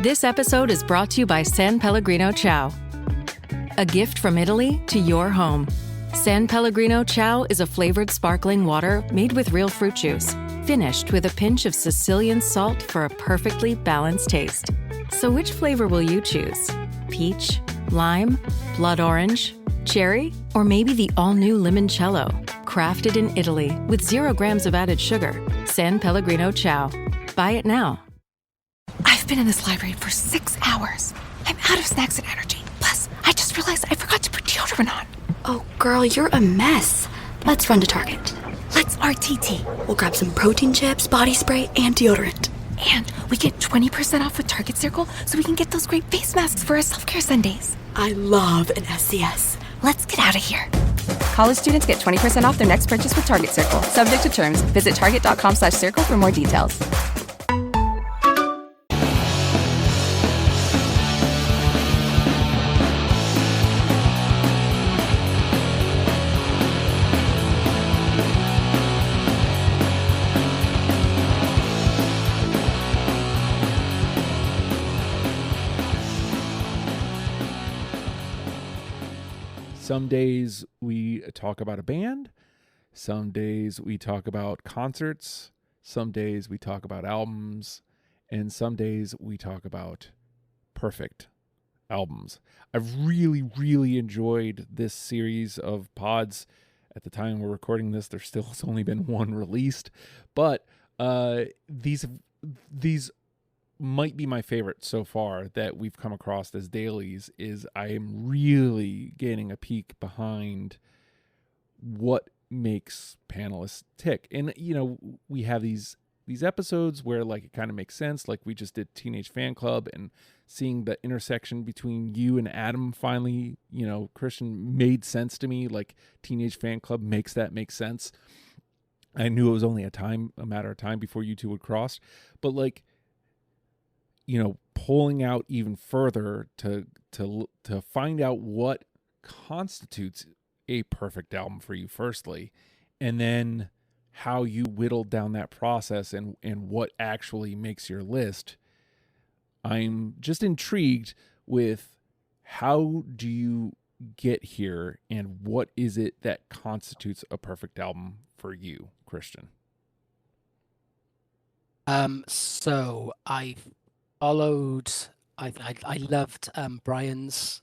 This episode is brought to you by San Pellegrino Ciao. A gift from Italy to your home. San Pellegrino Ciao is a flavored sparkling water made with real fruit juice, finished with a pinch of Sicilian salt for a perfectly balanced taste. So which flavor will you choose? Peach, lime, blood orange, cherry, or maybe the all-new limoncello? Crafted in Italy with 0 grams of added sugar. San Pellegrino Ciao. Buy it now. I've been in this library for 6 hours. I'm out of snacks and energy. Plus, I just realized I forgot to put deodorant on. Oh, girl, you're a mess. Let's run to Target. Let's RTT. We'll grab some protein chips, body spray, and deodorant. And we get 20% off with Target Circle so we can get those great face masks for our self-care Sundays. I love an SCS. Let's get out of here. College students get 20% off their next purchase with Target Circle. Subject to terms. Visit target.com/circle for more details. Some days we talk about a band, some days we talk about concerts, some days we talk about albums, and some days we talk about perfect albums. I've really enjoyed this series of pods. At the time we're recording this, there still has only been one released, but these might be my favorite so far that we've come across as dailies. Is I am really getting a peek behind what makes panelists tick. And, you know, we have these episodes where, like, it kind of makes sense. Like, we just did Teenage Fan Club, and seeing the intersection between you and Adam finally, you know, Christian, made sense to me. Like, Teenage Fan Club makes that make sense. I knew it was only a matter of time before you two would cross. But, like, you know, pulling out even further to find out what constitutes a perfect album for you, firstly, and then how you whittled down that process and what actually makes your list. I'm just intrigued with how do you get here, and what is it that constitutes a perfect album for you, Christian? So I followed. I loved Brian's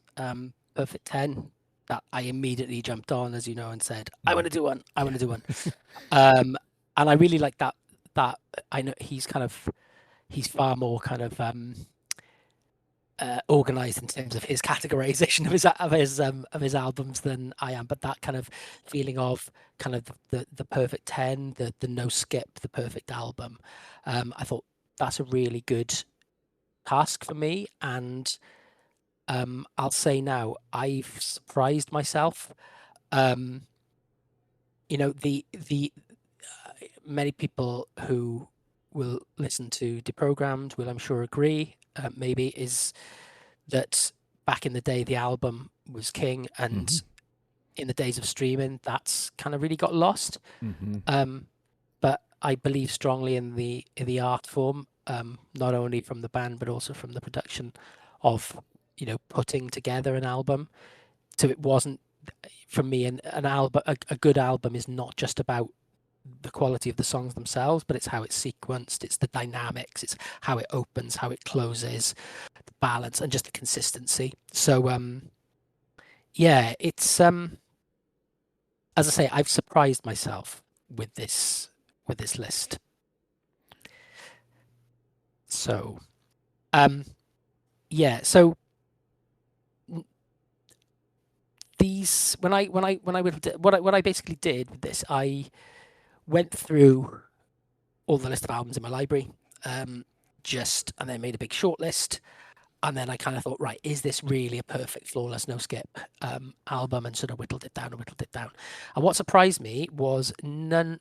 Perfect 10. That I immediately jumped on, as you know, and said, I want to do one. And I really like that. That I know he's far more kind of organized in terms of his categorization of his albums than I am. But that kind of feeling of kind of the perfect 10, the no skip, the perfect album. I thought that's a really good task for me, and I'll say now, I've surprised myself. You know, the many people who will listen to Deprogrammed will, I'm sure, agree. Maybe is that back in the day the album was king, and in the days of streaming, that's kind of really got lost. But I believe strongly in the art form. Not only from the band, but also from the production of, you know, putting together an album. So it wasn't, for me, an album, a good album is not just about the quality of the songs themselves, but it's how it's sequenced, it's the dynamics, it's how it opens, how it closes, the balance, and just the consistency. So, yeah, it's, as I say, I've surprised myself with this list. So, yeah. So these, what I basically did with this, I went through all the list of albums in my library, and then made a big short list, and then I kind of thought, right, is this really a perfect, flawless, no skip album? And sort of whittled it down. And what surprised me was none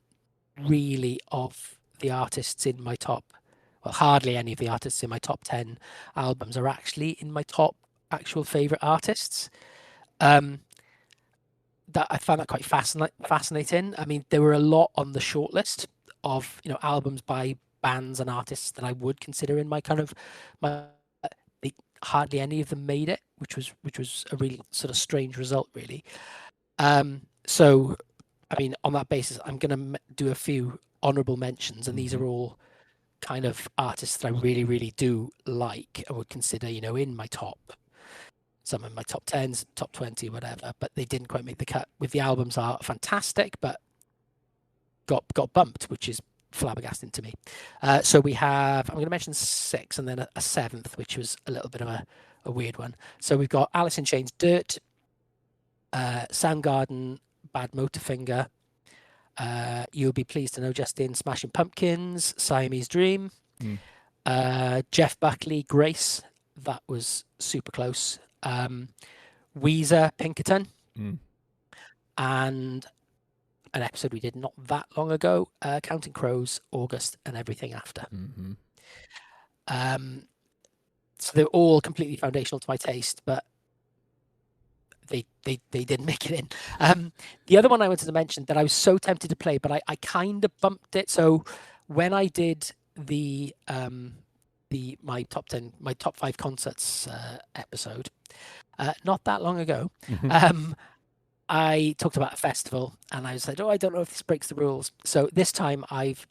really of the artists in my top. Well, hardly any of the artists in my top 10 albums are actually in my top actual favorite artists. That I found that quite fascinating. I mean, there were a lot on the shortlist of, you know, albums by bands and artists that I would consider in my kind of hardly any of them made it, which was a really sort of strange result, really. So, I mean, on that basis, I'm going to do a few honourable mentions, and these are all kind of artists that I really, really do like. I would consider, in my some in my top 10s, top 20, whatever, but they didn't quite make the cut. With the albums are fantastic, but got bumped, which is flabbergasting to me. So we have, I'm going to mention 6 and then a 7th, which was a little bit of a weird one. So we've got Alice in Chains' Dirt, Soundgarden, Bad Motorfinger, You'll Be Pleased to Know Justin, Smashing Pumpkins, Siamese Dream, Jeff Buckley, Grace, that was super close, Weezer, Pinkerton, and an episode we did not that long ago, Counting Crows, August, and Everything After. So they're all completely foundational to my taste, but they didn't make it in. The other one I wanted to mention that I was so tempted to play, but I kind of bumped it. So when I did my top 10, my top 5 concerts episode, not that long ago, I talked about a festival, and I said, I don't know if this breaks the rules. So this time I've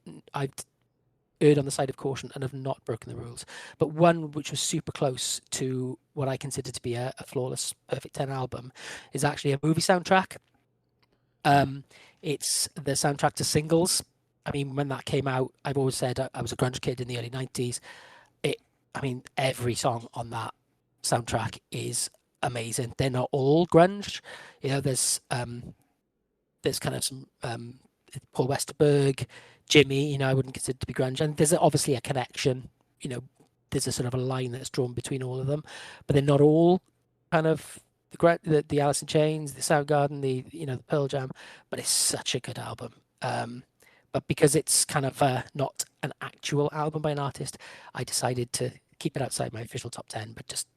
erred on the side of caution and have not broken the rules. But one which was super close to what I consider to be a flawless Perfect 10 album is actually a movie soundtrack. It's the soundtrack to Singles. I mean, when that came out, I've always said I was a grunge kid in the early 90s. Every song on that soundtrack is amazing. They're not all grunge. There's kind of some Paul Westerberg, Jimmy, I wouldn't consider to be grunge. And there's obviously a connection, there's a sort of a line that's drawn between all of them, but they're not all kind of the Alice in Chains, the Soundgarden, the Pearl Jam, but it's such a good album. But because it's kind of not an actual album by an artist, I decided to keep it outside my official top 10, but just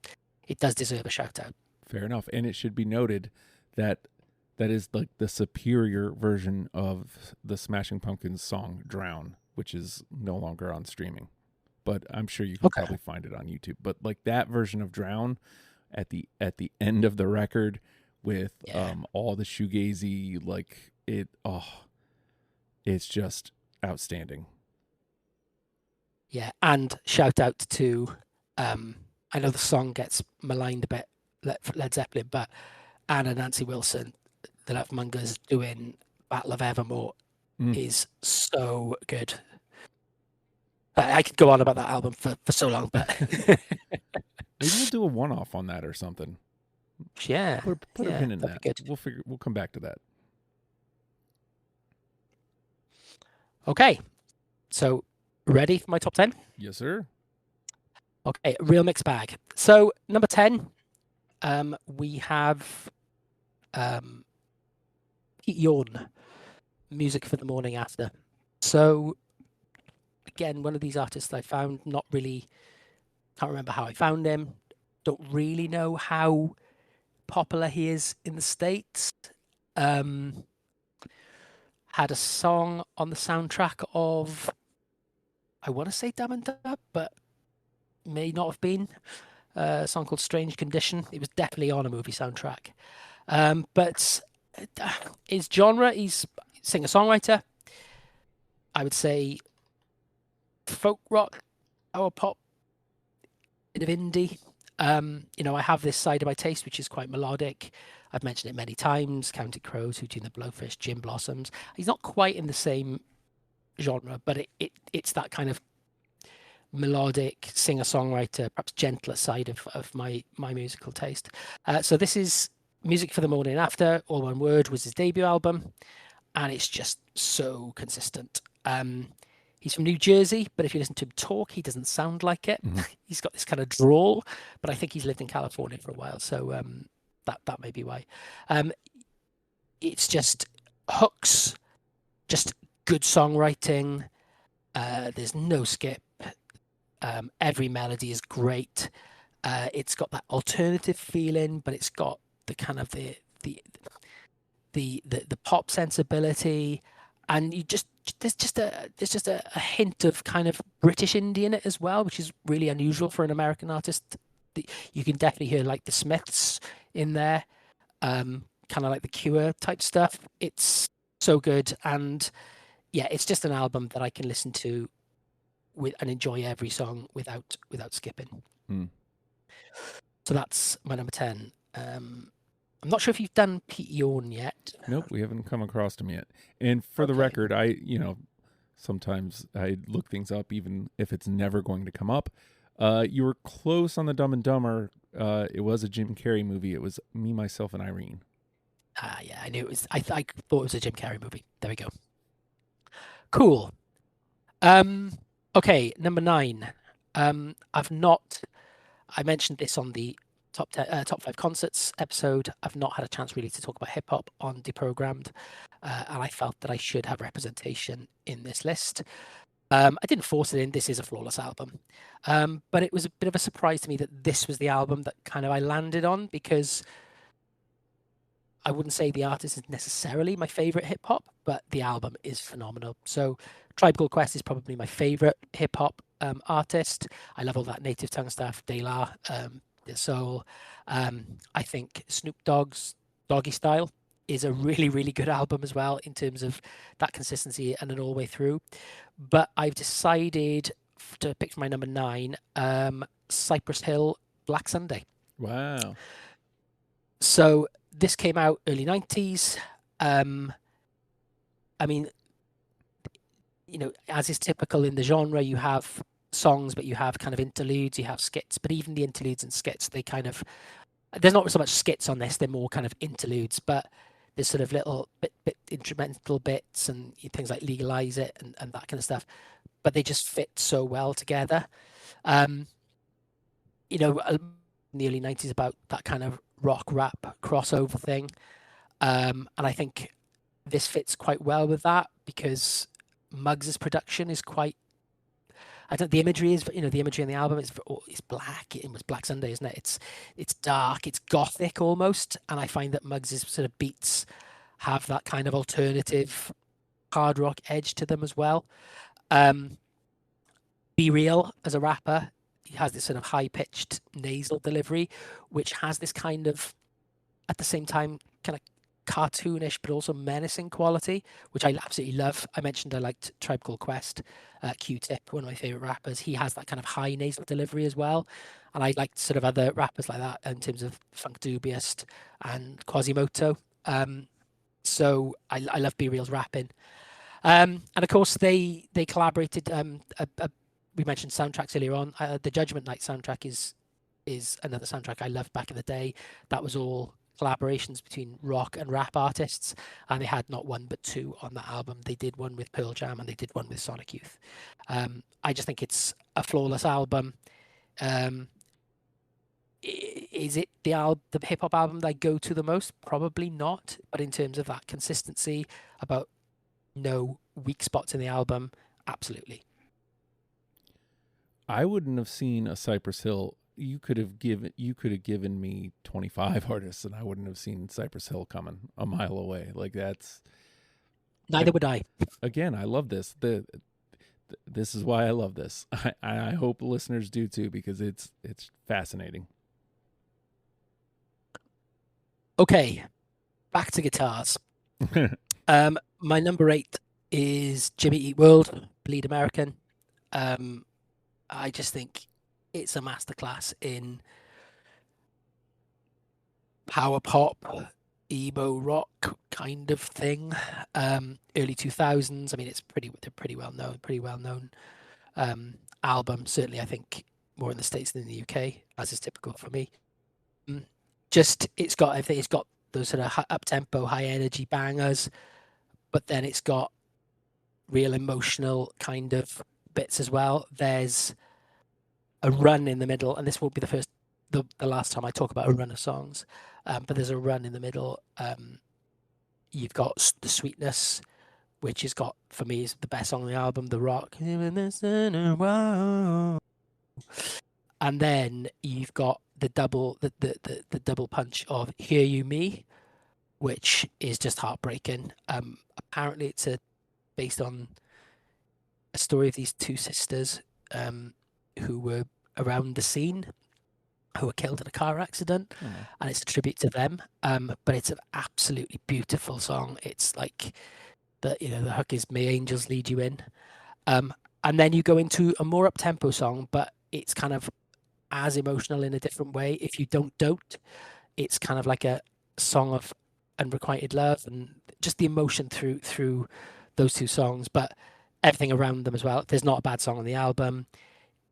it does deserve a shout out. Fair enough. And it should be noted that is like the superior version of the Smashing Pumpkins song Drown, which is no longer on streaming, but I'm sure you can probably find it on YouTube. But like that version of Drown at the end of the record with all the shoegazy, like it's just outstanding. Yeah, and shout out to I know the song gets maligned a bit, Led Zeppelin, but Anna Nancy Wilson, the Lovemongers, doing Battle of Evermore is so good. I could go on about that album for so long, but maybe we'll do a one-off on that or something. Yeah, put a pin in that. Good. We'll come back to that. Okay, so ready for my top 10? Yes, sir. Okay, real mixed bag. So number 10, we have Pete Yorn, Music for the Morning After. So again, one of these artists I found, not really, can't remember how I found him, don't really know how popular he is in the States. Had a song on the soundtrack of, I want to say Dumb and Dub, but may not have been. A song called Strange Condition. It was definitely on a movie soundtrack. But his genre, he's singer-songwriter. I would say folk rock, power pop, bit of indie. I have this side of my taste which is quite melodic. I've mentioned it many times. Counting Crows, Hootie and the Blowfish, Gin Blossoms. He's not quite in the same genre, but it's that kind of melodic singer-songwriter, perhaps gentler side of my musical taste. So this is Music for the Morning After, all one word, was his debut album, and it's just so consistent. He's from New Jersey, but if you listen to him talk, he doesn't sound like it. He's got this kind of drawl, but I think he's lived in California for a while, so that may be why. It's just hooks, just good songwriting. There's no skip. Every melody is great. It's got that alternative feeling, but it's got the kind of the pop sensibility, and there's just a hint of kind of British indie in it as well, which is really unusual for an American artist you can definitely hear like the Smiths in there, kind of like the Cure type stuff. It's so good, and yeah, it's just an album that I can listen to with and enjoy every song without skipping. Mm. So that's my number 10. I'm not sure if you've done Pete Yorn yet. Nope, we haven't come across him yet. And for the Okay. record, sometimes I look things up even if it's never going to come up. You were close on the Dumb and Dumber. It was a Jim Carrey movie. It was Me, Myself, and Irene. Yeah, I knew it was. I thought it was a Jim Carrey movie. There we go. Cool. Okay, number 9. I mentioned this on the top 5 concerts episode. I've not had a chance really to talk about hip hop on Deprogrammed, and I felt that I should have representation in this list. I didn't force it in. This is a flawless album, but it was a bit of a surprise to me that this was the album that kind of I landed on, because I wouldn't say the artist is necessarily my favorite hip hop, but the album is phenomenal. So Tribe Called Quest is probably my favorite hip hop artist. I love all that native tongue stuff, De La, the soul. I think Snoop Dogg's Doggy Style is a really, really good album as well in terms of that consistency and an all the way through. But I've decided to pick for my number 9, Cypress Hill, Black Sunday. Wow. So this came out early 90s. I mean, as is typical in the genre, you have songs, but you have kind of interludes, you have skits, but even the interludes and skits, there's not so much skits on this, they're more kind of interludes, but there's sort of little bit instrumental bits and things like Legalize It and that kind of stuff, but they just fit so well together. In the early 90s, about that kind of rock rap crossover thing. And I think this fits quite well with that, because Muggs's production is quite, the imagery is, the imagery in the album is black. It was Black Sunday, isn't it? It's dark, it's gothic almost. And I find that Muggs's sort of beats have that kind of alternative hard rock edge to them as well. Be Real as a rapper, he has this sort of high-pitched nasal delivery, which has this kind of, at the same time, kind of cartoonish but also menacing quality, which I absolutely love. I mentioned I liked Tribe Called Quest. Q-Tip, one of my favorite rappers, he has that kind of high nasal delivery as well. And I liked sort of other rappers like that in terms of Funk Dubious and Quasimoto. So I love Be Real's rapping. And of course, they collaborated. We mentioned soundtracks earlier on. The Judgment Night soundtrack is another soundtrack I loved back in the day. That was all collaborations between rock and rap artists, and they had not one but 2 on that album. They did one with Pearl Jam and they did one with Sonic Youth. I just think it's a flawless album. Is it the hip hop album that I go to the most? Probably not, but in terms of that consistency, about no weak spots in the album, absolutely. I wouldn't have seen a Cypress Hill. You could have given me 25 artists, and I wouldn't have seen Cypress Hill coming a mile away. Like that's. Neither would I. Again, I love this. This is why I love this. I hope listeners do too, because it's fascinating. Okay, back to guitars. My number 8 is Jimmy Eat World, Bleed American. I just think it's a masterclass in power pop, emo rock kind of thing. Early 2000s. I mean, they're pretty well known album. Certainly, I think more in the States than in the UK, as is typical for me. It's got those sort of up tempo, high energy bangers, but then it's got real emotional kind of bits as well. There's a run in the middle, and this won't be the last time I talk about a run of songs, but there's a run in the middle. You've got The Sweetness, which has got, for me, is the best song on the album, The Rock. And then you've got the double punch of Hear You Me, which is just heartbreaking. Apparently it's based on a story of these 2 sisters who were around the scene who were killed in a car accident, and it's a tribute to them. But it's an absolutely beautiful song. It's like the hook is "May angels lead you in," and then you go into a more up tempo song, but it's kind of as emotional in a different way. If you don't dote, it's kind of like a song of unrequited love and just the emotion through those two songs, but everything around them as well. There's not a bad song on the album.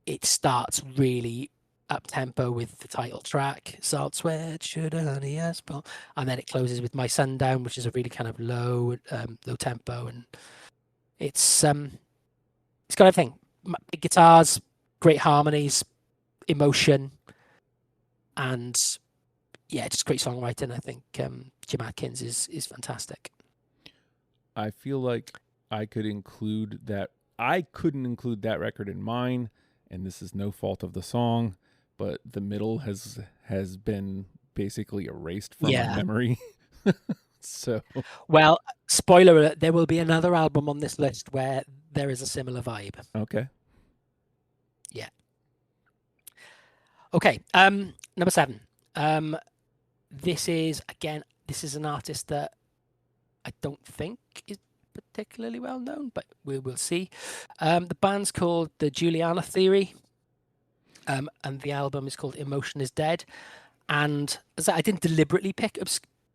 It starts really up tempo with the title track, Salt, Sweat, Sugar, Honey, Asphalt, and then it closes with My Sundown, which is a really kind of low tempo, and it's got everything: big guitars, great harmonies, emotion, and yeah, just great songwriting. I think Jim Adkins is fantastic. I feel like I couldn't include that record in mine, and this is no fault of the song, but the middle has been basically erased from my memory. So, well, spoiler alert, there will be another album on this list where there is a similar vibe. Okay. Yeah. Okay. Number 7. This is an artist that I don't think is particularly well known, but we will see. The band's called the Juliana Theory, and the album is called Emotion is Dead. And as I didn't deliberately pick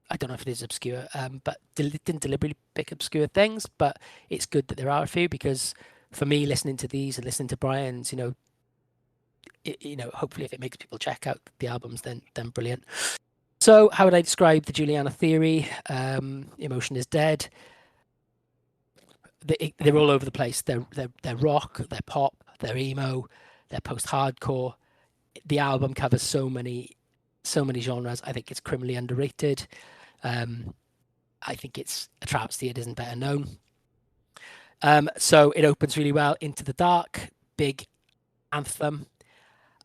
I don't know if it is obscure, but didn't deliberately pick obscure things. But it's good that there are a few, because for me, listening to these and listening to Brian's, hopefully if it makes people check out the albums, then brilliant. So how would I describe the Juliana Theory? Emotion is Dead. They're all over the place. They're rock, they're pop, they're emo, they're post-hardcore. The album covers so many genres. I think it's criminally underrated. I think it's a travesty it isn't better known. So it opens really well. Into the Dark, big anthem.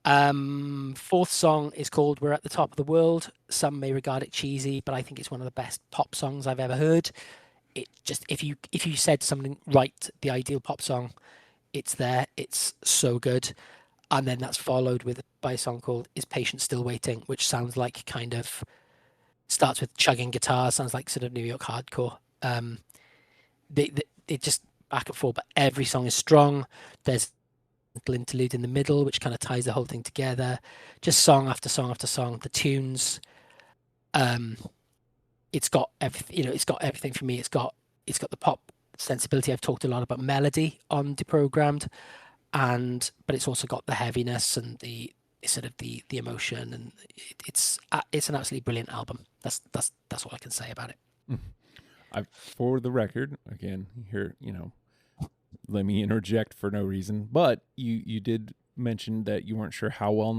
Fourth song is called We're at the Top of the World. Some may regard it cheesy, but I think it's one of the best pop songs I've ever heard. It just, if you said something, write the ideal pop song, it's there. It's so good. And then that's followed by a song called Is Patience Still Waiting, which sounds like starts with chugging guitar, sounds like sort of New York hardcore. They just back and forth, but every song is strong. There's a little interlude in the middle, which kind of ties the whole thing together. Just song after song after song. The tunes, it's got everything. It's got everything for me. It's got the pop sensibility. I've talked a lot about melody on Deprogrammed, but it's also got the heaviness and the emotion, and it's an absolutely brilliant album. That's all I can say about it. For the record, again, here, let me interject for no reason, but you did mention that you weren't sure how well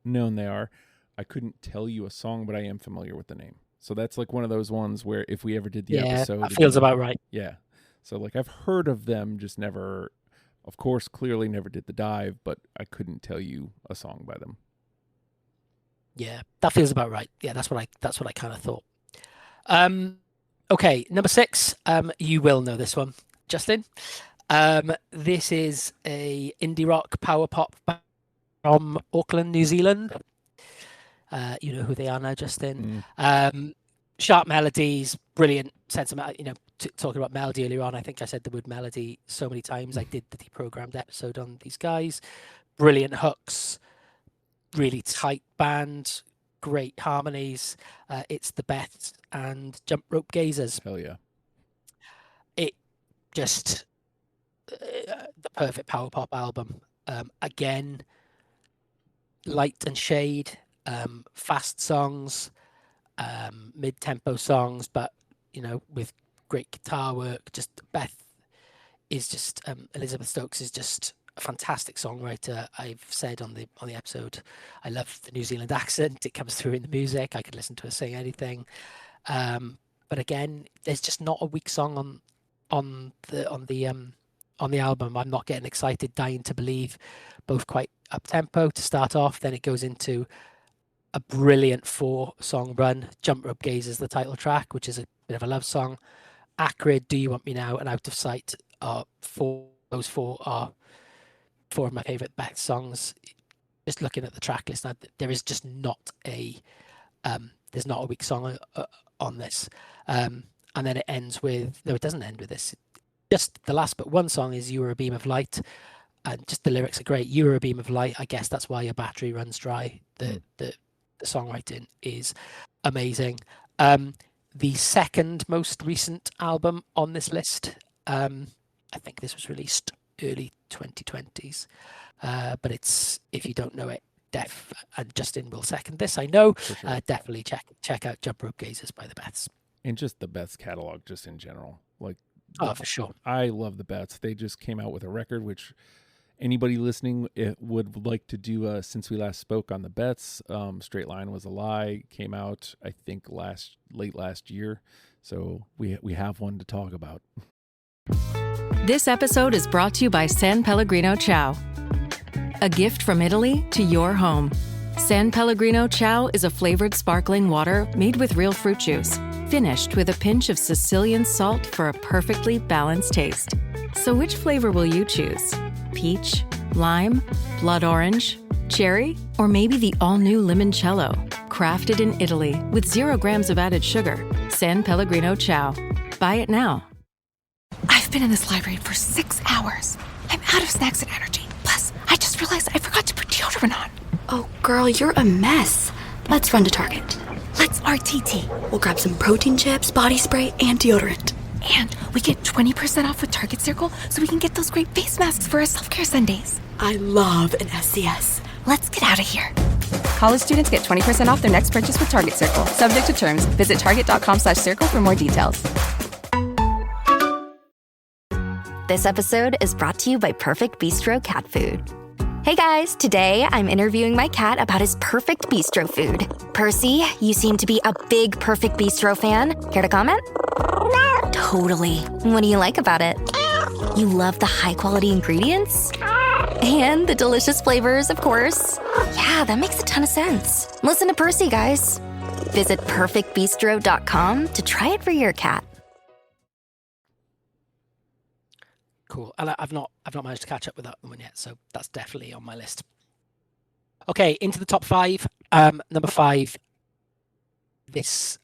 known they are. I couldn't tell you a song, but I am familiar with the name. So that's like one of those ones where if we ever did the episode, that feels about right. Yeah. So like I've heard of them, just never, of course, clearly never did the dive, but I couldn't tell you a song by them. Yeah, that feels about right. Yeah, that's what I kind of thought. Okay, number 6. You will know this one, Justin. This is a indie rock power pop from Auckland, New Zealand. You know who they are now, Justin. Sharp melodies, brilliant sense of talking about melody earlier on. I think I said the word melody so many times. I did the Deprogrammed episode on these guys. Brilliant hooks, really tight band, great harmonies. It's the best and Jump Rope Gazers. Hell yeah! It just the perfect power pop album. Again, light and shade, fast songs, mid-tempo songs, but with great guitar work. Just Beth is just Elizabeth Stokes is just a fantastic songwriter. I've said on the episode, I love the New Zealand accent. It comes through in the music. I could listen to her sing anything. But again, there's just not a weak song on the album. I'm not getting excited, dying to believe. Both quite up tempo to start off. Then it goes into a brilliant 4-song run. Jump Rope Gaze is the title track, which is a bit of a love song. Acrid, Do You Want Me Now, and Out of Sight are four of my favorite Beth songs. just looking at the track list now, there is just not a there's not a weak song on this. And then it ends with, no, it doesn't end with this. Just the last but one song is "You Were a Beam of Light," and just the lyrics are great. "You were a beam of light. I guess that's why your battery runs dry." The songwriting is amazing. The second most recent album on this list, I think this was released early 2020s, but it's, if you don't know it, Def and Justin will second this, I know. Sure. Definitely check out Jump Rope Gazers by the Beths. And just the Beths catalog, just in general. Like, oh, for sure. I love the Beths. They just came out with a record, which anybody listening would like to do. Since we last spoke on the Beths, Straight Line Was a Lie came out, I think, late last year. So we have one to talk about. This episode is brought to you by San Pellegrino Ciao. A gift from Italy to your home. San Pellegrino Ciao is a flavored sparkling water made with real fruit juice, finished with a pinch of Sicilian salt for a perfectly balanced taste. So which flavor will you choose? Peach, lime, blood orange, cherry, or maybe the all-new limoncello? Crafted in Italy with 0 grams of added sugar. San Pellegrino Ciao. Buy it now. I've been in this library for 6 hours. I'm out of snacks and energy. Plus, I just realized I forgot to put deodorant on. Oh, girl, you're a mess. Let's run to Target. Let's RTT. We'll grab some protein chips, body spray, and deodorant. And we get 20% off with Target Circle, so we can get those great face masks for our self-care Sundays. I love an SCS. Let's get out of here. College students get 20% off their next purchase with Target Circle. Subject to terms. Visit target.com/circle for more details. This episode is brought to you by Perfect Bistro Cat Food. Hey guys, today I'm interviewing my cat about his perfect bistro food. Percy, you seem to be a big Perfect Bistro fan. Care to comment? Totally. What do you like about it? You love the high-quality ingredients? And the delicious flavors, of course. Yeah, that makes a ton of sense. Listen to Percy, guys. Visit perfectbistro.com to try it for your cat. Cool. And I've not managed to catch up with that one yet, so that's definitely on my list. Okay, into the top 5. Number 5. This,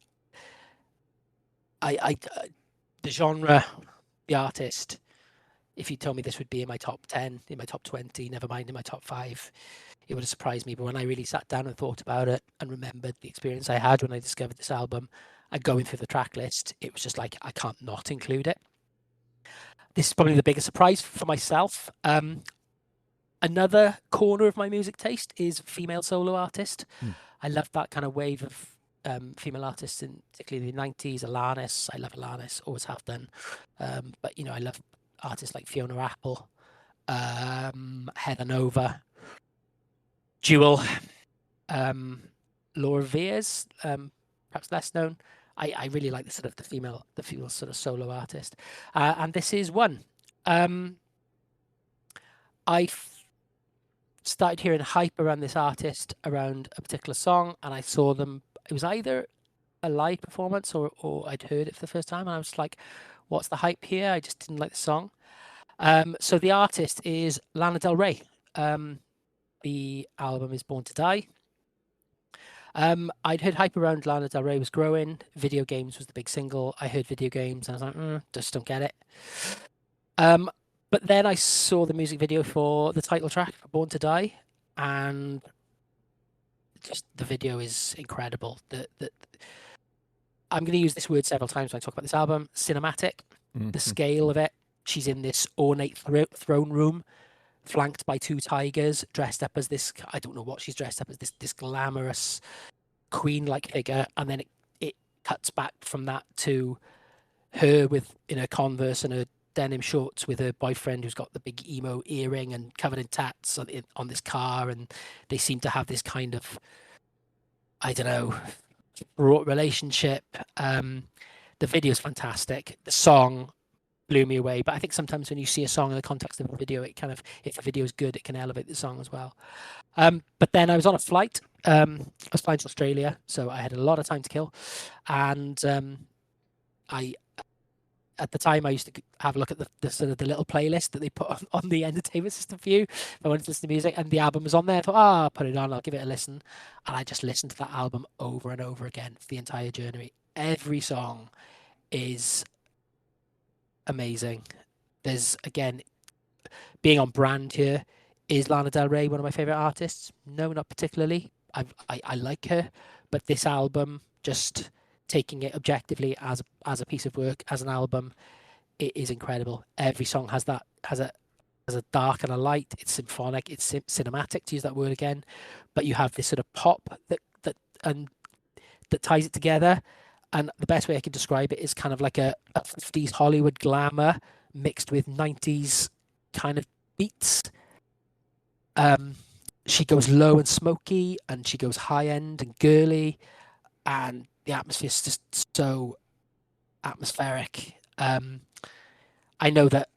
the genre, the artist. If you told me this would be in my top 10, in my top 20, never mind in my top 5, it would have surprised me. But when I really sat down and thought about it and remembered the experience I had when I discovered this album and going through the track list, it was just like, I can't not include it. This is probably the biggest surprise for myself. Another corner of my music taste is female solo artist. I love that kind of wave of female artists, in particularly the 90s. Alanis, I love Alanis, always have done. But, you know, I love artists like Fiona Apple, Heather Nova, Jewel, Laura Veers, perhaps less known. I really like the female sort of solo artist, and this is one. I started hearing hype around this artist around a particular song, and I saw them. It was either a live performance or I'd heard it for the first time, and I was like, "What's the hype here?" I just didn't like the song. So the artist is Lana Del Rey. The album is Born to Die. I'd heard hype around Lana Del Rey was growing. Video Games was the big single. I heard Video Games and I was like, just don't get it. But then I saw the music video for the title track, Born to Die, and just the video is incredible. I'm going to use this word several times when I talk about this album. Cinematic, the scale of it. She's in this ornate throne room, flanked by 2 tigers, dressed up as this, I don't know what she's dressed up as, this glamorous queen-like figure, and then it cuts back from that to her in her Converse and her denim shorts with her boyfriend who's got the big emo earring and covered in tats on this car, and they seem to have this kind of, I don't know, fraught relationship. The video's fantastic. The song blew me away, but I think sometimes when you see a song in the context of a video, it kind of, if the video is good, it can elevate the song as well. But then I was on a flight. I was flying to Australia, so I had a lot of time to kill, and I at the time I used to have a look at the sort of the little playlist that they put on the entertainment system view. If I wanted to listen to music, and the album was on there, I thought, I'll put it on, I'll give it a listen. And I just listened to that album over and over again for the entire journey. Every song is amazing. There's, again, being on brand here, is Lana Del Rey one of my favorite artists? No, not particularly. I like her, but this album, just taking it objectively as a piece of work, as an album, it is incredible. Every song has a dark and a light. It's symphonic. It's cinematic, to use that word again. But you have this sort of pop that ties it together. And the best way I can describe it is kind of like a 50s Hollywood glamour mixed with 90s kind of beats. She goes low and smoky, and she goes high end and girly, and the atmosphere is just so atmospheric. I know that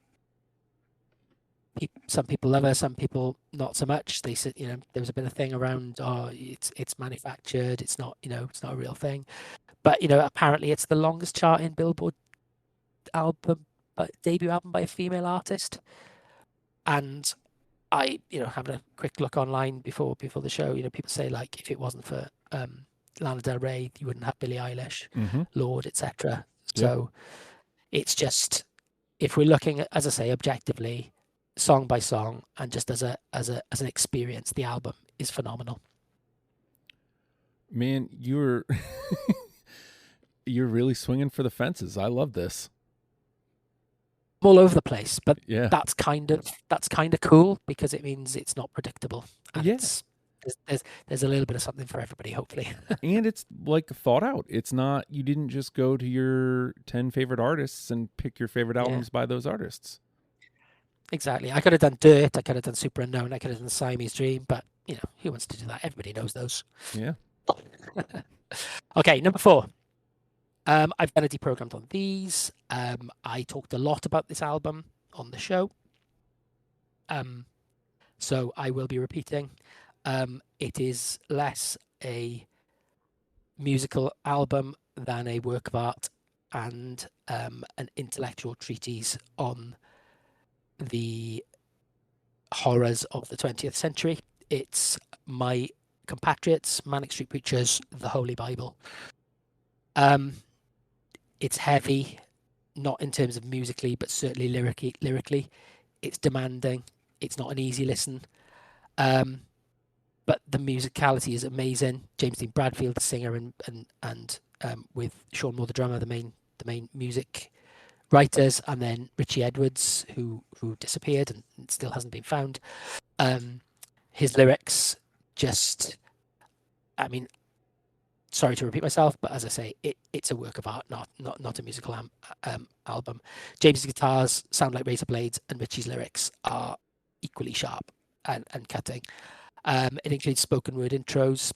some people love her, some people not so much. They said, there was a bit of thing around, it's manufactured, it's not, it's not a real thing. But apparently it's the longest charting Billboard debut album by a female artist. And I, having a quick look online before the show, people say, like, if it wasn't for Lana Del Rey, you wouldn't have Billie Eilish, Lorde, etc. So it's just, if we're looking at, as I say, objectively, song by song, and just as an experience, the album is phenomenal. Man, you're really swinging for the fences. I love this. All over the place, but yeah, that's kind of cool, because it means it's not predictable. And there's a little bit of something for everybody, hopefully. And it's like thought out. It's not, you didn't just go to your 10 favorite artists and pick your favorite albums by those artists. Exactly. I could have done Dirt, I could have done Super Unknown, I could have done Siamese Dream, but who wants to do that? Everybody knows those. Yeah. Okay, number 4. I've done a Deprogrammed on these. I talked a lot about this album on the show. So I will be repeating. It is less a musical album than a work of art and an intellectual treatise on the horrors of the 20th century. It's my compatriots, Manic Street Preachers, The Holy Bible. It's heavy, not in terms of musically, but certainly lyrically. It's demanding. It's not an easy listen. But the musicality is amazing. James Dean Bradfield, the singer, and with Sean Moore, the drummer, the main music writers, and then Richie Edwards, who disappeared and still hasn't been found. His lyrics just, sorry to repeat myself, but as I say, it's a work of art, not a musical album. James's guitars sound like razor blades, and Richie's lyrics are equally sharp and cutting. It includes spoken word intros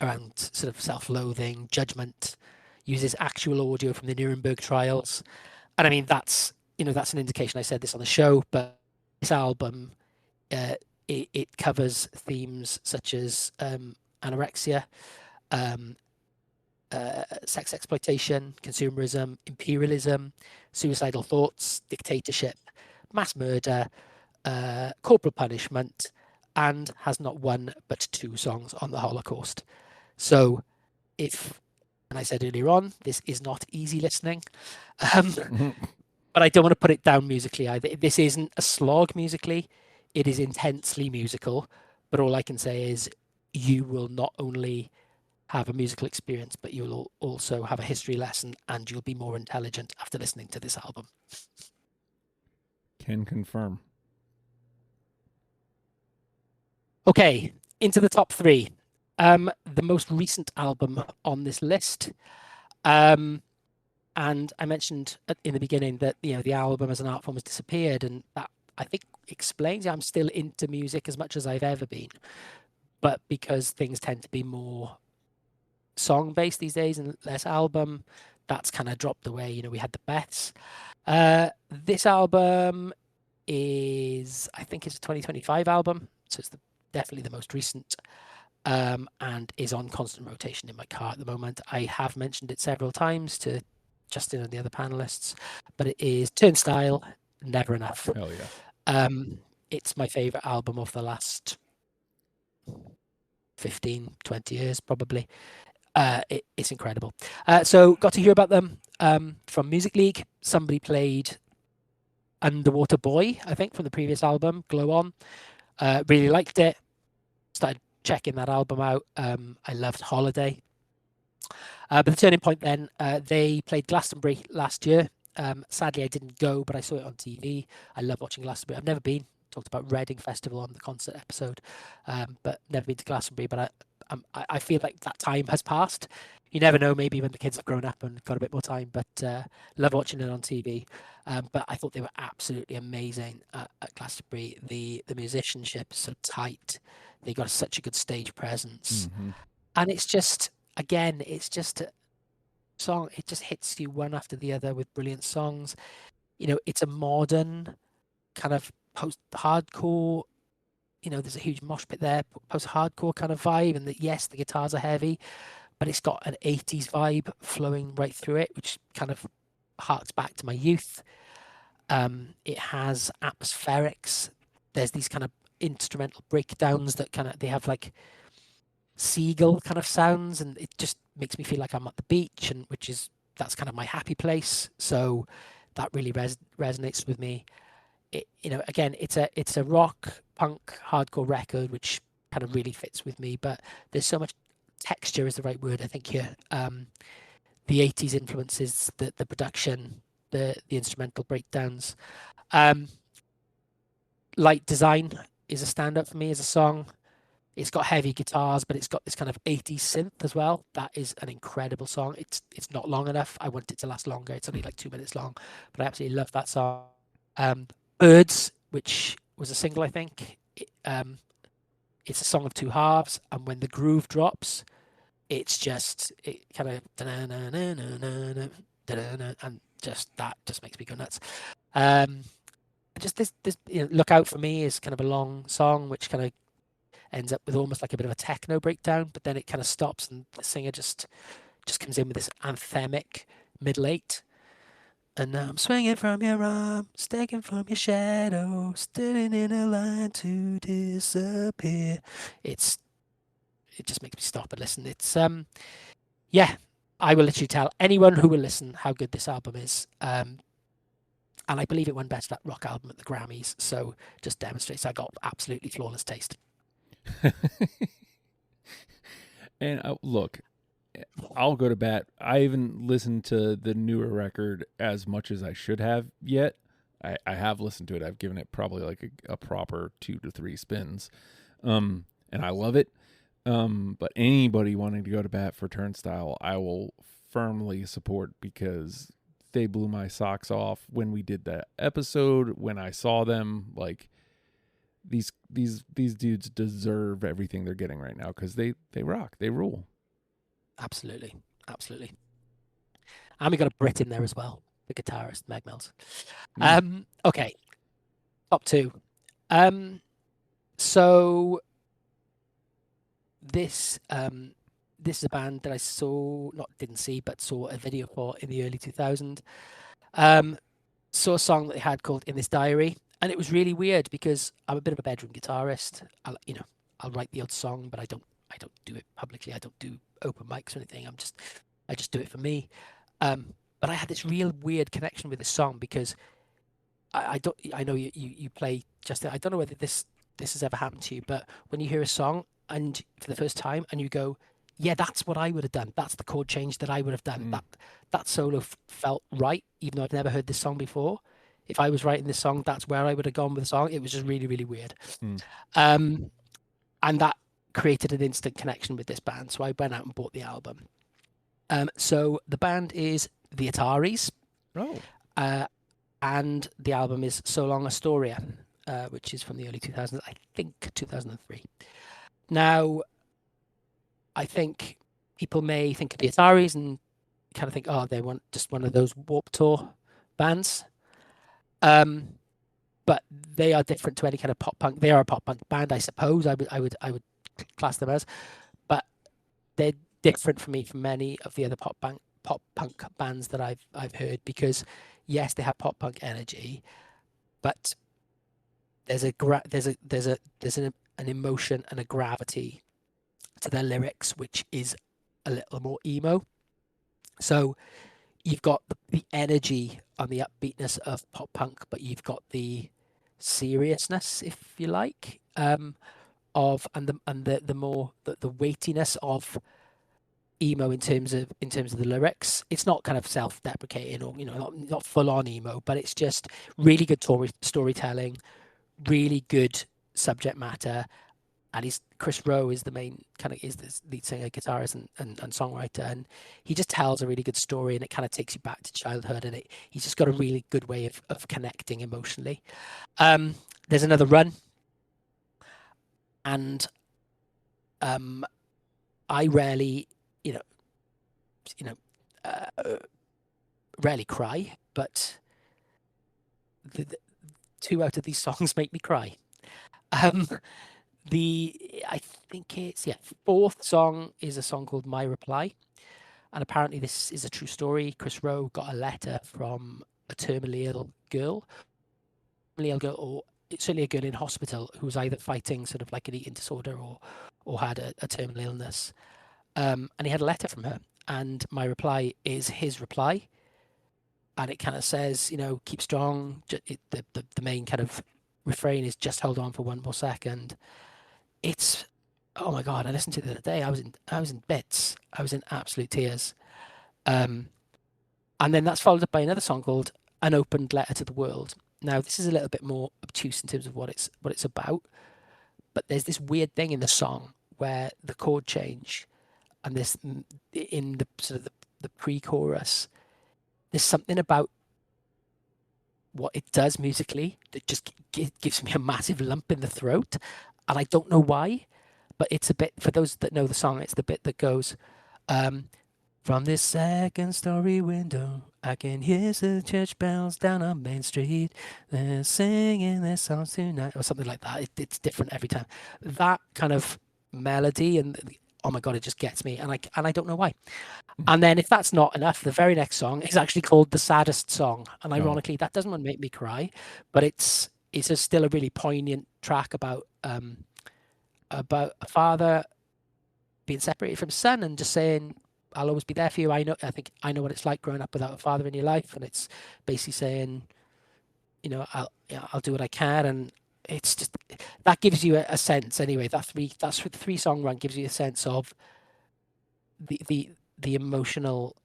around sort of self-loathing, judgment, uses actual audio from the Nuremberg trials. And that's an indication. I said this on the show, but this album, it covers themes such as anorexia, sex exploitation, consumerism, imperialism, suicidal thoughts, dictatorship, mass murder, corporal punishment, and has not one but 2 songs on the Holocaust. So and I said earlier on, this is not easy listening, but I don't want to put it down musically either. This isn't a slog musically. It is intensely musical, but all I can say is you will not only have a musical experience, but you'll also have a history lesson, and you'll be more intelligent after listening to this album. Can confirm. Okay, into the top 3. The most recent album on this list. And I mentioned in the beginning that the album as an art form has disappeared, and that I think explains I'm still into music as much as I've ever been, but because things tend to be more song based these days and less album, that's kind of dropped away. We had the Beths. This album is, I think it's a 2025 album, so it's definitely the most recent, and is on constant rotation in my car at the moment. I have mentioned it several times to Justin and the other panelists, but it is Turnstile, Never Enough. Hell yeah. It's my favorite album of the last 15, 20 years, probably. It's incredible. So got to hear about them from Music League. Somebody played Underwater Boy, I think, from the previous album, Glow On. Really liked it. Started checking that album out. I loved Holiday. But the turning point then, they played Glastonbury last year. Sadly, I didn't go, but I saw it on TV. I love watching Glastonbury. I've never been. Talked about Reading Festival on the concert episode, but never been to Glastonbury. But I feel like that time has passed. You never know, maybe when the kids have grown up and got a bit more time, but love watching it on TV. But I thought they were absolutely amazing at Glastonbury. The musicianship is so tight. They got such a good stage presence. Mm-hmm. And it's just, again, it's just a song. It just hits you one after the other with brilliant songs. You know, it's a modern kind of post-hardcore, you know, there's a huge mosh pit there, post-hardcore kind of vibe. And yes, the guitars are heavy, but it's got an 80s vibe flowing right through it, which kind of harks back to my youth. It has atmospherics. There's these kind of instrumental breakdowns that they have like seagull kind of sounds, and it just makes me feel like I'm at the beach, and that's kind of my happy place. So that really resonates with me. You know, again, it's a rock, punk, hardcore record, which kind of really fits with me. But there's so much texture is the right word, I think, here. The 80s influences, the production, the instrumental breakdowns. Light Design is a stand-up for me as a song. It's got heavy guitars, but it's got this kind of 80s synth as well. That is an incredible song. It's not long enough. I want it to last longer. It's only like 2 minutes long, but I absolutely love that song. Birds, which was a single, I think. It's a song of two halves, and when the groove drops, it kind of and that just makes me go nuts. Just this Look Out For Me is kind of a long song, which kind of ends up with almost like a bit of a techno breakdown, but then it kind of stops, and the singer just comes in with this anthemic middle eight. And now I'm swinging from your arm, sticking from your shadow, standing in a line to disappear. It just makes me stop and listen. It's yeah, I will literally tell anyone who will listen how good this album is. And I believe it won Best Rock Album at the Grammys, so just demonstrates I got absolutely flawless taste. And look, I'll go to bat. I haven't listened to the newer record as much as I should have yet. I have listened to it. I've given it probably like a proper 2 to 3 spins. And I love it. But anybody wanting to go to bat for Turnstile, I will firmly support, because they blew my socks off when we did that episode. When I saw them, like, these dudes deserve everything they're getting right now, because they rock. They rule. Absolutely. And we got a Brit in there as well, the guitarist, Meg Mills. Okay, top 2. So this is a band that I saw a video for in the early 2000s. Saw a song that they had called In This Diary, and it was really weird because I'm a bit of a bedroom guitarist. I'll write the odd song, but I don't do it publicly. I don't do open mics or anything. I just do it for me. But I had this real weird connection with this song because I know you play, Justin. I don't know whether this has ever happened to you, but when you hear a song and for the first time and you go, yeah, that's what I would have done. That's the chord change that I would have done. That solo felt right, even though I've never heard this song before. If I was writing this song, that's where I would have gone with the song. It was just really, really weird. And that created an instant connection with this band. So I went out and bought the album. So the band is the Ataris. Oh. And the album is So Long Astoria, which is from the early 2000s, I think 2003. Now, I think people may think of the Ataris and kind of think, oh, they want just one of those Warped Tour bands. But they are different to any kind of pop punk. They are a pop punk band, I suppose. I would class them as, but they're different for me from many of the other pop pop punk bands that I've heard, because yes, they have pop punk energy, but there's an emotion and a gravity to their lyrics which is a little more emo. So you've got the energy and the upbeatness of pop punk, but you've got the seriousness, if you like, of the weightiness of emo in terms of the lyrics. It's not kind of self-deprecating or not full on emo, but it's just really good storytelling, really good subject matter. And Chris Rowe is the lead singer, guitarist, and songwriter, and he just tells a really good story, and it kind of takes you back to childhood, and he's just got a really good way of connecting emotionally. There's another run, and I rarely, rarely cry, but the 2 out of these songs make me cry. I think it's fourth song is a song called My Reply, and apparently this is a true story. Chris Rowe got a letter from a terminally ill girl, or certainly a girl in hospital who was either fighting sort of like an eating disorder or had a terminal illness, and he had a letter from her, and My Reply is his reply, and it kind of says, keep strong. The main kind of refrain is just hold on for one more second. It's, oh my God, I listened to it the other day. I was in bits. I was in absolute tears. And then that's followed up by another song called An Opened Letter to the World. Now, this is a little bit more obtuse in terms of what it's about, but there's this weird thing in the song where the chord change, and this in the sort of the pre-chorus, there's something about what it does musically that just gives me a massive lump in the throat, and I don't know why, but it's a bit, for those that know the song, it's the bit that goes, from this second story window, I can hear the church bells down on Main Street. They're singing their songs tonight, or something like that. It's different every time. That kind of melody, and oh my God, it just gets me, and I don't know why. And then if that's not enough, the very next song is actually called The Saddest Song, and ironically, that doesn't make me cry, but it's still a really poignant track about a father being separated from his son and just saying, I'll always be there for you. I think I know what it's like growing up without a father in your life, and it's basically saying, I'll do what I can, and it's just that gives you a sense anyway. That's the 3-song run gives you a sense of the emotional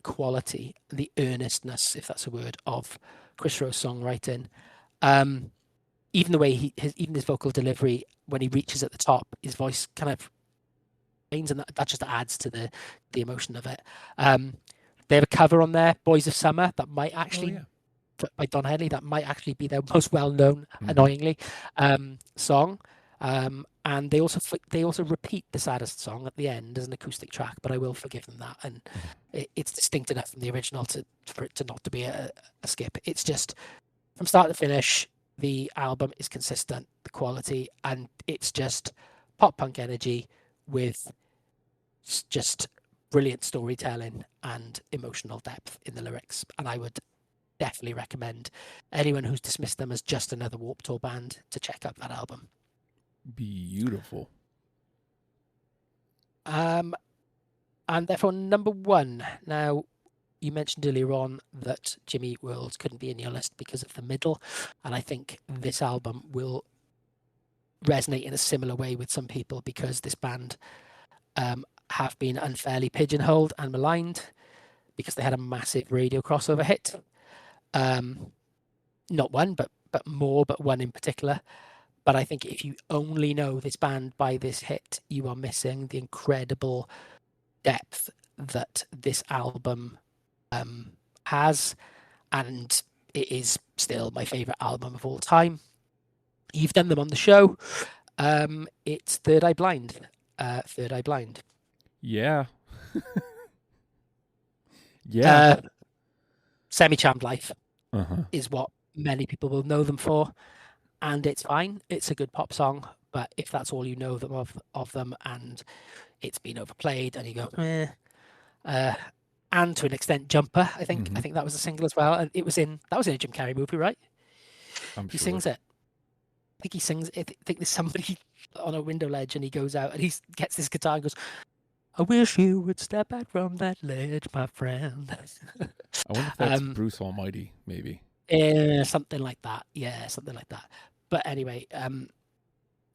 quality, the earnestness, if that's a word, of Chris Rowe's songwriting. Even the way even his vocal delivery, when he reaches at the top, his voice kind of, and that just adds to the emotion of it. They have a cover on there, Boys of Summer, that might actually, by Don Henley, that might actually be their most well-known, annoyingly, song. And they also repeat The Saddest Song at the end as an acoustic track, but I will forgive them that. And it's distinct enough from the original for it to not to be a skip. It's just, from start to finish, the album is consistent, the quality, and it's just pop punk energy with just brilliant storytelling and emotional depth in the lyrics. And I would definitely recommend anyone who's dismissed them as just another Warped Tour band to check out that album. Beautiful. And therefore, number 1. Now, you mentioned earlier on that Jimmy Eat World couldn't be in your list because of the middle, and I think this album will resonate in a similar way with some people, because this band have been unfairly pigeonholed and maligned because they had a massive radio crossover hit. Not one, but one in particular. But I think if you only know this band by this hit, you are missing the incredible depth that this album has, and it is still my favorite album of all time. You've done them on the show. It's Third Eye Blind. Third Eye Blind. Yeah. Yeah. Semi-Charmed Life is what many people will know them for, and it's fine. It's a good pop song, but if that's all you know them of them, and it's been overplayed, and you go, and to an extent Jumper. I think that was a single as well, and that was in a Jim Carrey movie, right? He sings it. I think he sings. I think there's somebody on a window ledge, and he goes out and he gets this guitar and goes, "I wish you would step back from that ledge, my friend." I wonder if that's Bruce Almighty, maybe. Something like that. Yeah, something like that. But anyway,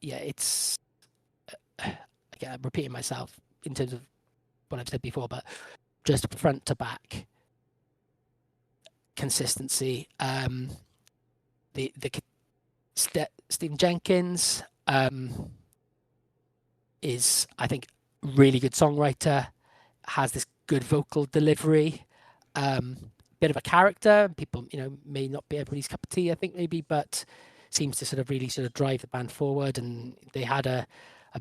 it's. Again, I'm repeating myself in terms of what I've said before, but just front to back consistency. Stephen Jenkins is, I think, really good songwriter, has this good vocal delivery, bit of a character. People, may not be everybody's cup of tea, I think, maybe, but seems to sort of really sort of drive the band forward. And they had a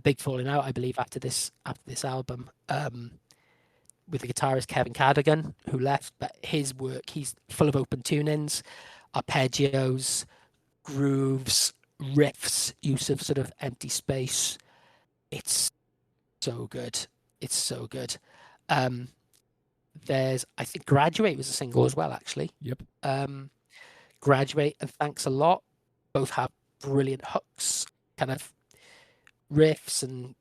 big falling out, I believe, after this album, with the guitarist Kevin Cadigan, who left. But his work, he's full of open tunings, arpeggios, grooves, riffs, use of sort of empty space. It's so good. It's so good. There's, I think, Graduate was a single as well, actually. Yep. Graduate and Thanks a Lot both have brilliant hooks, kind of riffs, and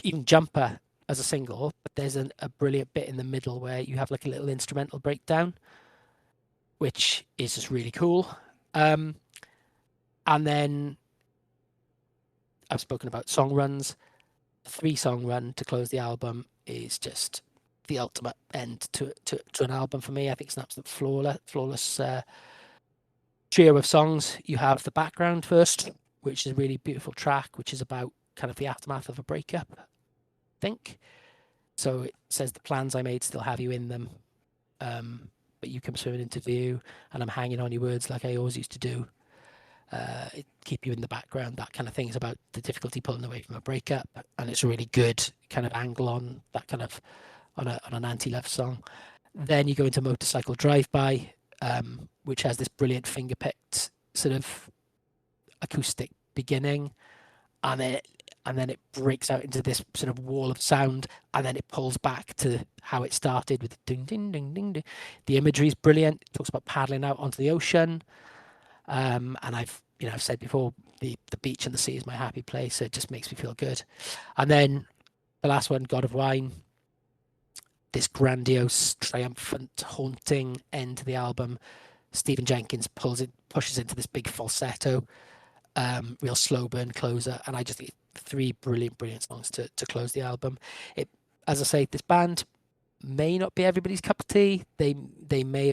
even Jumper as a single, but there's a brilliant bit in the middle where you have like a little instrumental breakdown, which is just really cool. And then I've spoken about song runs. The 3-song run to close the album is just the ultimate end to an album for me. I think it's an absolute flawless trio of songs. You have The Background first, which is a really beautiful track, which is about kind of the aftermath of a breakup, I think. So it says, "The plans I made still have you in them, but you come to an interview and I'm hanging on your words like I always used to do. It keep you in the background." That kind of thing is about the difficulty pulling away from a breakup, and it's a really good kind of angle on that kind of on an anti-love song. Then you go into Motorcycle Drive-By, which has this brilliant finger-picked sort of acoustic beginning, and then it breaks out into this sort of wall of sound, and then it pulls back to how it started with the ding ding ding ding ding. The imagery is brilliant. It talks about paddling out onto the ocean, and I've said before, the beach and the sea is my happy place, so it just makes me feel good. And then the last one, God of Wine, this grandiose, triumphant, haunting end to the album. Stephen Jenkins pushes into this big falsetto, real slow burn closer, and I just think 3 brilliant songs to close the album. It, as I say, this band may not be everybody's cup of tea. They may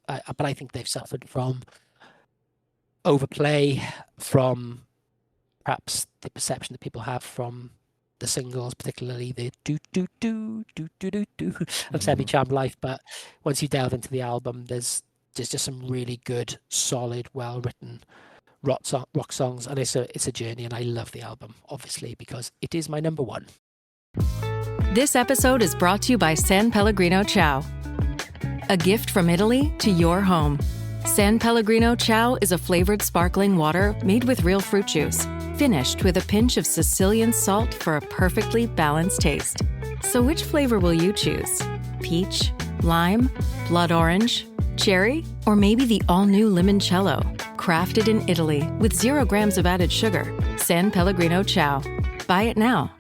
have, but I think they've suffered from overplay, from perhaps the perception that people have from the singles, particularly the do do do do do do do of Semi Charmed Life. But once you delve into the album, there's just some really good, solid, well written rock songs, and it's a journey. And I love the album, obviously, because it is my number one. This episode is brought to you by San Pellegrino Ciao. A gift from Italy to your home. San Pellegrino Ciao is a flavored sparkling water made with real fruit juice, finished with a pinch of Sicilian salt for a perfectly balanced taste. So which flavor will you choose? Peach, lime, blood orange, cherry, or maybe the all-new limoncello? Crafted in Italy with 0 grams of added sugar. San Pellegrino Ciao. Buy it now.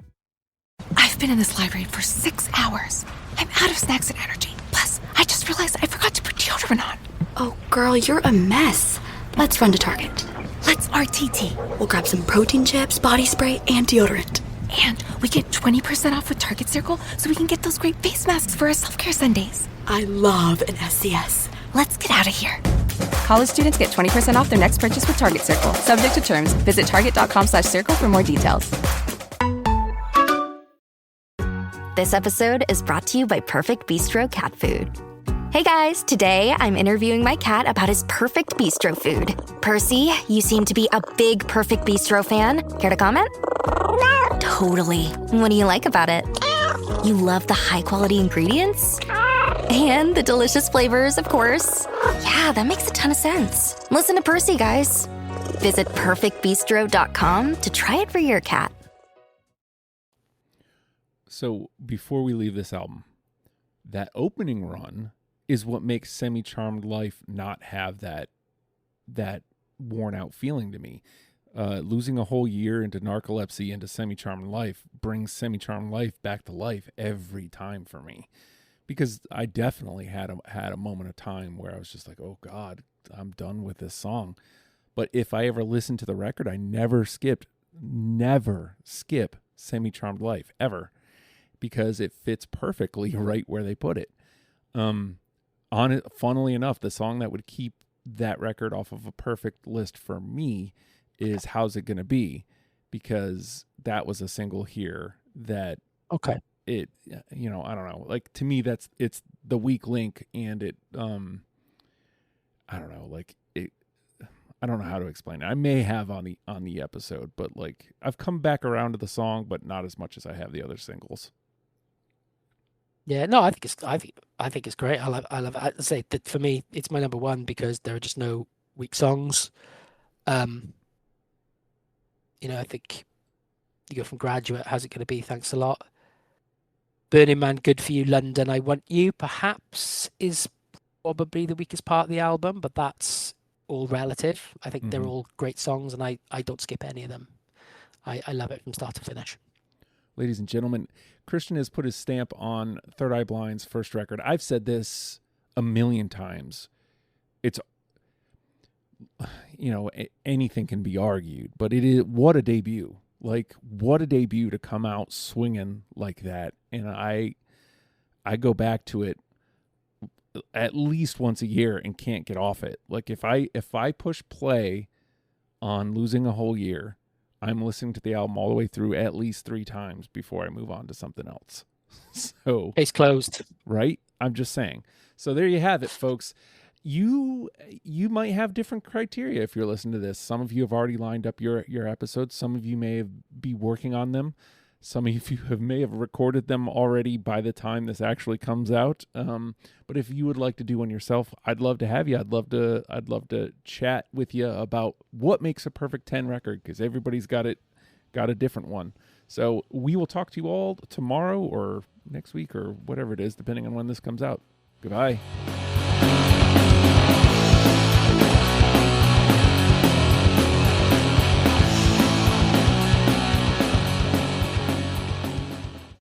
I've been in this library for 6 hours. I'm out of snacks and energy. Plus, I just realized I forgot to put deodorant on. Oh, girl, you're a mess. Let's run to Target. Let's RTT. We'll grab some protein chips, body spray, and deodorant. And we get 20% off with Target Circle, so we can get those great face masks for our self-care Sundays. I love an SCS. Let's get out of here. College students get 20% off their next purchase with Target Circle. Subject to terms. Visit target.com/circle for more details. This episode is brought to you by Perfect Bistro Cat Food. Hey guys, today I'm interviewing my cat about his perfect bistro food. Percy, you seem to be a big Perfect Bistro fan. Care to comment? Totally. What do you like about it? You love the high-quality ingredients? And the delicious flavors, of course. Yeah, that makes a ton of sense. Listen to Percy, guys. Visit perfectbistro.com to try it for your cat. So before we leave this album, that opening run is what makes Semi-Charmed Life not have that worn out feeling to me. Losing a whole year into narcolepsy into Semi-Charmed Life brings Semi-Charmed Life back to life every time for me, because I definitely had a moment of time where I was just like, oh God, I'm done with this song. But if I ever listened to the record, I never skip Semi-Charmed Life ever, because it fits perfectly right where they put it. Funnily enough, the song that would keep that record off of a perfect list for me is How's It Gonna Be, because that was a single here that it, I don't know, like, to me it's the weak link, and it I don't know, like, it, I don't know how to explain it. I may have on the episode, but like, I've come back around to the song, but not as much as I have the other singles. Yeah, no, I think it's great. I love. I say that for me, it's my number one because there are just no weak songs. I think you go from Graduate, How's It Gonna Be, Thanks a Lot, Burning Man, Good For You, London, I Want You, perhaps is probably the weakest part of the album, but that's all relative. I think they're all great songs, and I don't skip any of them. I love it from start to finish. Ladies and gentlemen, Christian has put his stamp on Third Eye Blind's first record. I've said this a million times. It's, anything can be argued, but it is, what a debut. Like, what a debut to come out swinging like that. And I go back to it at least once a year and can't get off it. Like, if I push play on Losing a Whole Year, I'm listening to the album all the way through at least 3 times before I move on to something else. So Case closed. Right? I'm just saying. So there you have it, folks. You might have different criteria if you're listening to this. Some of you have already lined up your episodes. Some of you may be working on them. Some of you may have recorded them already by the time this actually comes out. But if you would like to do one yourself, I'd love to have you. I'd love to chat with you about what makes a perfect 10 record, because everybody's got a different one. So we will talk to you all tomorrow or next week or whatever it is, depending on when this comes out. Goodbye.